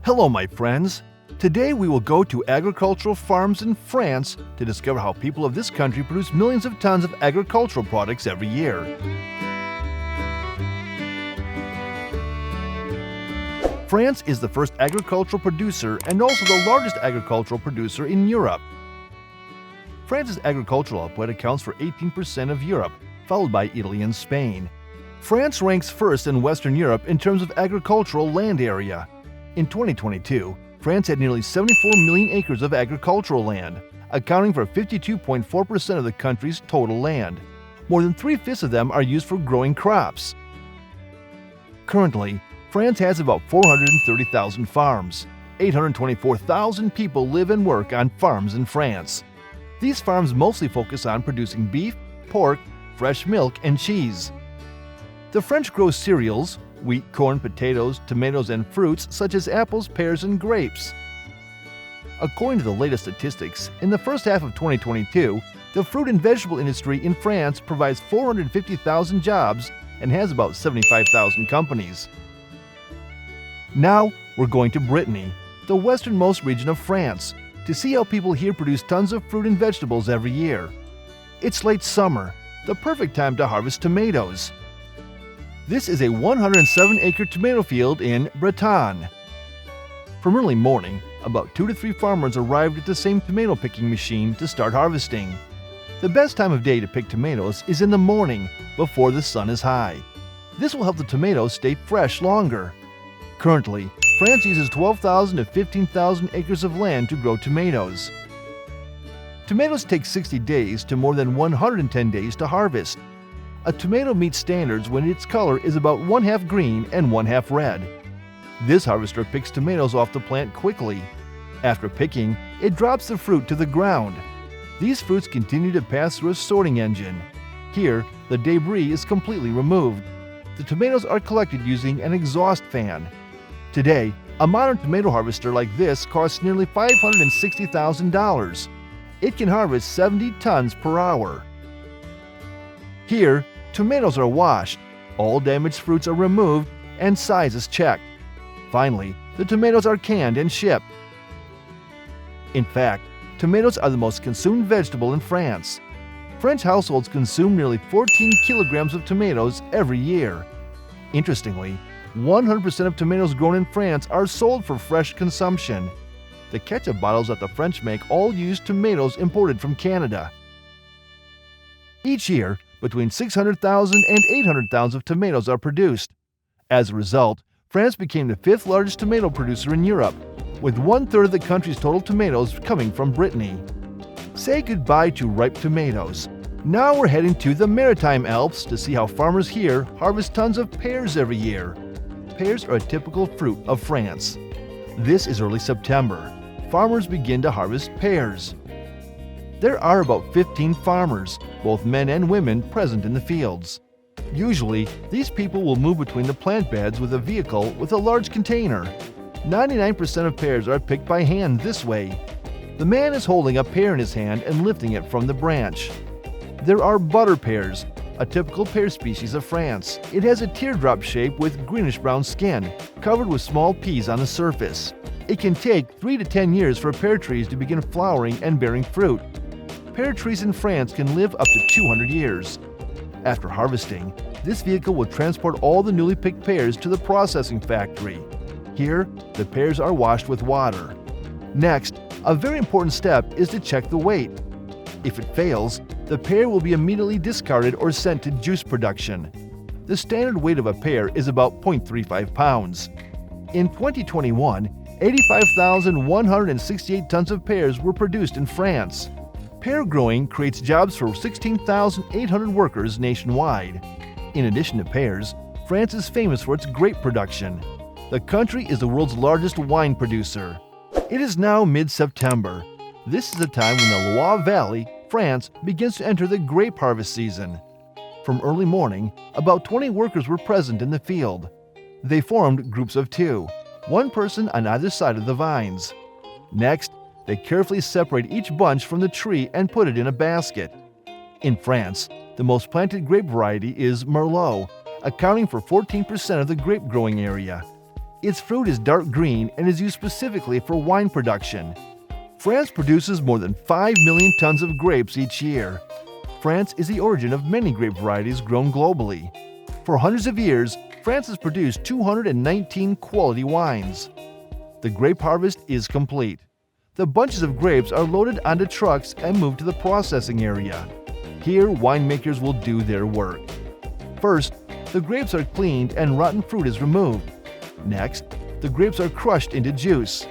Hello, my friends. Today we will go to agricultural farms in France to discover how people of this country produce millions of tons of agricultural products every year. France is the first agricultural producer and also the largest agricultural producer in Europe. France's agricultural output accounts for 18% of Europe, followed by Italy and Spain. France ranks first in Western Europe in terms of agricultural land area. In 2022, France had nearly 74 million acres of agricultural land, accounting for 52.4% of the country's total land. More than 3/5 of them are used for growing crops. Currently, France has about 430,000 farms. 824,000 people live and work on farms in France. These farms mostly focus on producing beef, pork, fresh milk, and cheese. The French grow cereals, wheat, corn, potatoes, tomatoes, and fruits such as apples, pears, and grapes. According to the latest statistics, in the first half of 2022, the fruit and vegetable industry in France provides 450,000 jobs and has about 75,000 companies. Now, we're going to Brittany, the westernmost region of France, to see how people here produce tons of fruit and vegetables every year. It's late summer, the perfect time to harvest tomatoes. This is a 107-acre tomato field in Bretagne. From early morning, about 2 to 3 farmers arrived at the same tomato picking machine to start harvesting. The best time of day to pick tomatoes is in the morning, before the sun is high. This will help the tomatoes stay fresh longer. Currently, France uses 12,000 to 15,000 acres of land to grow tomatoes. Tomatoes take 60 days to more than 110 days to harvest. A tomato meets standards when its color is about 1/2 green and 1/2 red. This harvester picks tomatoes off the plant quickly. After picking, it drops the fruit to the ground. These fruits continue to pass through a sorting engine. Here, the debris is completely removed. The tomatoes are collected using an exhaust fan. Today, a modern tomato harvester like this costs nearly $560,000. It can harvest 70 tons per hour. Here, tomatoes are washed, all damaged fruits are removed, and sizes checked. Finally, the tomatoes are canned and shipped. In fact, tomatoes are the most consumed vegetable in France. French households consume nearly 14 kilograms of tomatoes every year. Interestingly, 100% of tomatoes grown in France are sold for fresh consumption. The ketchup bottles that the French make all use tomatoes imported from Canada. Each year, between 600,000 and 800,000 of tomatoes are produced. As a result, France became the 5th largest tomato producer in Europe, with 1/3 of the country's total tomatoes coming from Brittany. Say goodbye to ripe tomatoes. Now we're heading to the Maritime Alps to see how farmers here harvest tons of pears every year. Pears are a typical fruit of France. This is early September. Farmers begin to harvest pears. There are about 15 farmers, both men and women, present in the fields. Usually, these people will move between the plant beds with a vehicle with a large container. 99% of pears are picked by hand this way. The man is holding a pear in his hand and lifting it from the branch. There are butter pears, a typical pear species of France. It has a teardrop shape with greenish-brown skin, covered with small peas on the surface. It can take 3 to 10 years for pear trees to begin flowering and bearing fruit. Pear trees in France can live up to 200 years. After harvesting, this vehicle will transport all the newly picked pears to the processing factory. Here, the pears are washed with water. Next, a very important step is to check the weight. If it fails, the pear will be immediately discarded or sent to juice production. The standard weight of a pear is about 0.35 pounds. In 2021, 85,168 tons of pears were produced in France. Pear growing creates jobs for 16,800 workers nationwide. In addition to pears, France is famous for its grape production. The country is the world's largest wine producer. It is now mid-September. This is the time when the Loire Valley, France, begins to enter the grape harvest season. From early morning, about 20 workers were present in the field. They formed groups of 2, one person on either side of the vines. Next, they carefully separate each bunch from the tree and put it in a basket. In France, the most planted grape variety is Merlot, accounting for 14% of the grape growing area. Its fruit is dark green and is used specifically for wine production. France produces more than 5 million tons of grapes each year. France is the origin of many grape varieties grown globally. For hundreds of years, France has produced 219 quality wines. The grape harvest is complete. The bunches of grapes are loaded onto trucks and moved to the processing area. Here, winemakers will do their work. First, the grapes are cleaned and rotten fruit is removed. Next, the grapes are crushed into juice.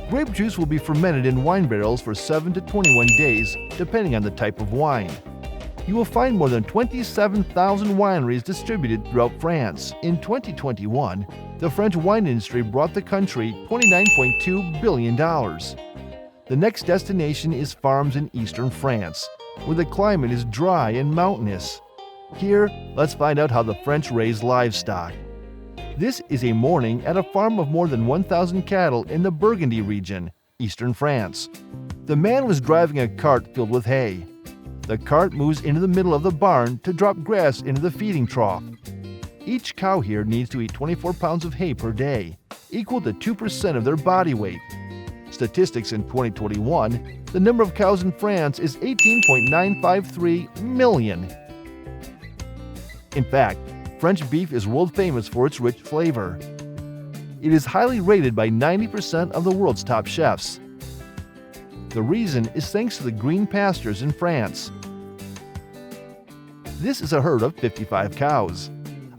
Grape juice will be fermented in wine barrels for 7 to 21 days, depending on the type of wine. You will find more than 27,000 wineries distributed throughout France. In 2021, the French wine industry brought the country $29.2 billion. The next destination is farms in eastern France, where the climate is dry and mountainous. Here, let's find out how the French raise livestock. This is a morning at a farm of more than 1,000 cattle in the Burgundy region, eastern France. The man was driving a cart filled with hay. The cart moves into the middle of the barn to drop grass into the feeding trough. Each cow here needs to eat 24 pounds of hay per day, equal to 2% of their body weight. Statistics in 2021, the number of cows in France is 18.953 million. In fact, French beef is world famous for its rich flavor. It is highly rated by 90% of the world's top chefs. The reason is thanks to the green pastures in France. This is a herd of 55 cows.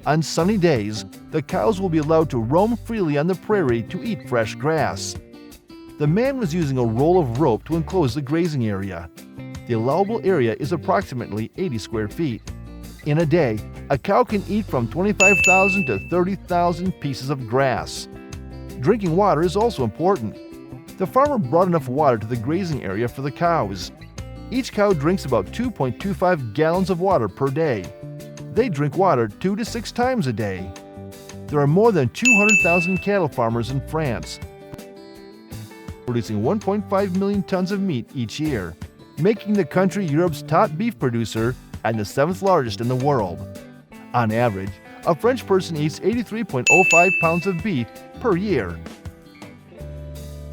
On sunny days, the cows will be allowed to roam freely on the prairie to eat fresh grass. The man was using a roll of rope to enclose the grazing area. The allowable area is approximately 80 square feet. In a day, a cow can eat from 25,000 to 30,000 pieces of grass. Drinking water is also important. The farmer brought enough water to the grazing area for the cows. Each cow drinks about 2.25 gallons of water per day. They drink water 2 to 6 times a day. There are more than 200,000 cattle farmers in France, producing 1.5 million tons of meat each year, making the country Europe's top beef producer and the 7th largest in the world. On average, a French person eats 83.05 pounds of beef per year.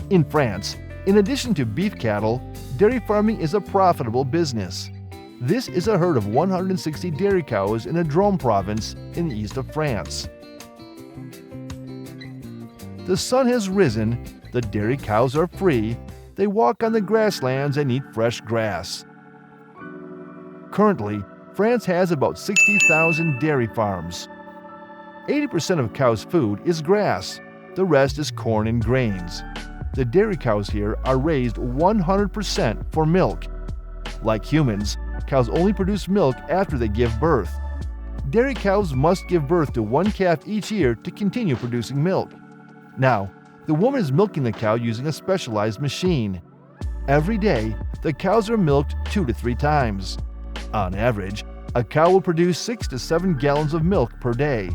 In France, in addition to beef cattle, dairy farming is a profitable business. This is a herd of 160 dairy cows in the Drôme province in the east of France. The sun has risen, the dairy cows are free, they walk on the grasslands and eat fresh grass. Currently, France has about 60,000 dairy farms. 80% of cows' food is grass, the rest is corn and grains. The dairy cows here are raised 100% for milk. Like humans, cows only produce milk after they give birth. Dairy cows must give birth to one calf each year to continue producing milk. Now, the woman is milking the cow using a specialized machine. Every day, the cows are milked 2 to 3 times. On average, a cow will produce 6 to 7 gallons of milk per day.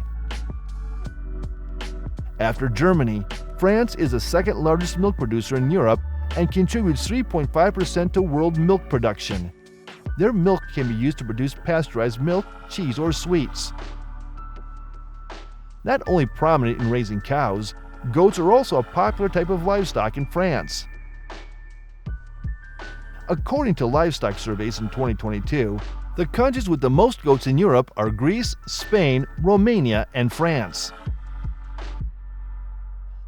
After Germany, France is the second largest milk producer in Europe and contributes 3.5% to world milk production. Their milk can be used to produce pasteurized milk, cheese, or sweets. Not only prominent in raising cows, goats are also a popular type of livestock in France. According to livestock surveys in 2022, the countries with the most goats in Europe are Greece, Spain, Romania, and France.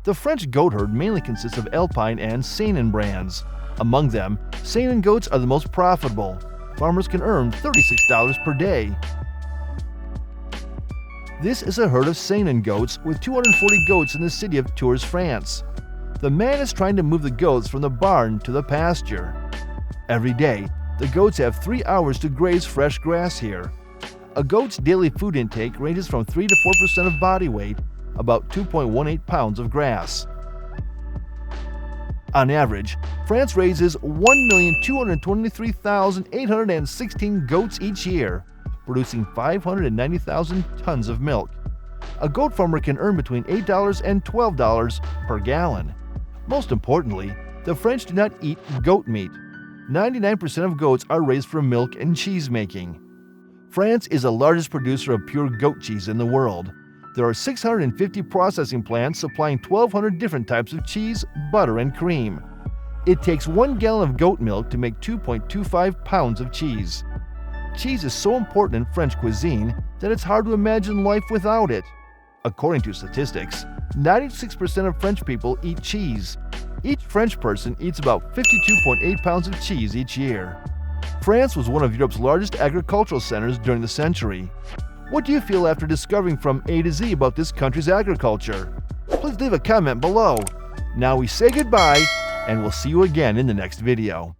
The French goat herd mainly consists of Alpine and Saanen brands. Among them, Saanen goats are the most profitable. Farmers can earn $36 per day. This is a herd of Saanen goats with 240 goats in the city of Tours, France. The man is trying to move the goats from the barn to the pasture. Every day, the goats have 3 hours to graze fresh grass here. A goat's daily food intake ranges from 3 to 4% of body weight, about 2.18 pounds of grass. On average, France raises 1,223,816 goats each year, producing 590,000 tons of milk. A goat farmer can earn between $8 and $12 per gallon. Most importantly, the French do not eat goat meat. 99% of goats are raised for milk and cheese making. France is the largest producer of pure goat cheese in the world. There are 650 processing plants supplying 1,200 different types of cheese, butter, and cream. It takes 1 gallon of goat milk to make 2.25 pounds of cheese. Cheese is so important in French cuisine that it's hard to imagine life without it. According to statistics, 96% of French people eat cheese. Each French person eats about 52.8 pounds of cheese each year. France was one of Europe's largest agricultural centers during the century. What do you feel after discovering from A to Z about this country's agriculture? Please leave a comment below. Now we say goodbye, and we'll see you again in the next video.